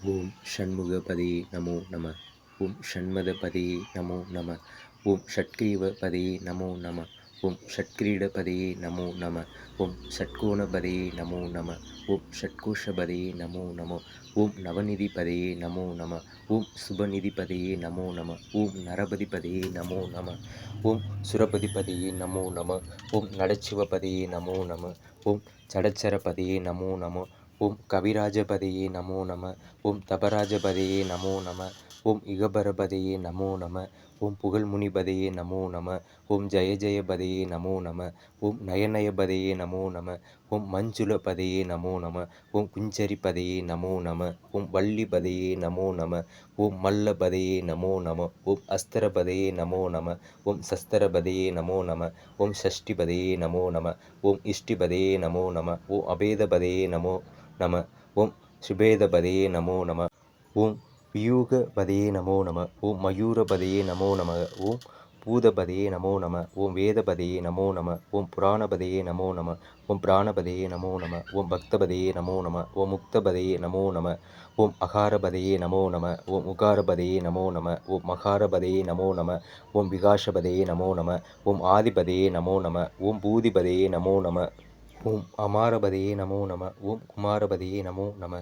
ஓம் ஷண்முகபதி நமோ நம. ஓம் ஷண்மதபதி நமோ நம. ஓம் ஷட்கிரீவபதி நமோ நம. ஓம் ஷட்கிரீடபதி நமோ நம. ஓம் ஷட்கோணபதி நமோ நம. ஓம் ஷட்கோஷபதி நமோ நம. ஓம் நவநிதிபதி நமோ நம. ஓம் சுபநிதிபதி நமோ நம. ஓம் நரபதிபதி நமோ நம. ஓம் சுரபதிபதி நமோ நம. ஓம் நடச்சிவபதி நமோ நம. ஓம் சடச்சரபதி நமோ நம. ஓம் கவிராஜபதியே நமோ நம. ஓம் தபராஜபதியே நமோ நம. ஓம் இகபரபதியே நமோ நம. ஓம் புகழ்முனிபதியே நமோ நம. ஓம் ஜெய ஜெயபதியே நமோ நம. ஓம் நயநயபதியே நமோ நம. ஓம் மஞ்சுளபதியே நமோ நம. ஓம் குஞ்சரிபதியே நமோ நம. ஓம் வள்ளிபதியே நமோ நம. ஓம் மல்லபதியே நமோ நம. ஓம் அஸ்தரபதியே நமோ நம. ஓம் சஸ்தரபதியே நமோ நம. ஓம் ஷஷ்டிபதியே நமோ நம. ஓம் இஷ்டிபதியே நமோ நம. ஓம் அபேதபதியே நமோ நம. ஓம் சுபேதபதியே நமோ நம. ஓம் வியூகபதியே நமோ நம. ஓம் மயூரபதியே நமோ நம. ஓம் பூதபதியே நமோ நம. ஓம் வேதபதியே நமோ நம. ஓம் புராணபதியே நமோ நம. ஓம் பிராணபதியே நமோ நம. ஓம் பக்தபதியே நமோ நம. ஓம் முக்தபதியே நமோ நம. ஓம் அகாரபதியே நமோ நம. ஓம் உகாரபதியே நமோ நம. ஓம் மகாரபதியே நமோ நம. ஓம் விகாஷபதியே நமோ நம. ஓம் ஆதிபதியே நமோ நம. ஓம் பூதிபதியே நமோ நம. ஓம் அமாரபதியே நமோ நம. ஓம் குமாரபதியே நமோ நம.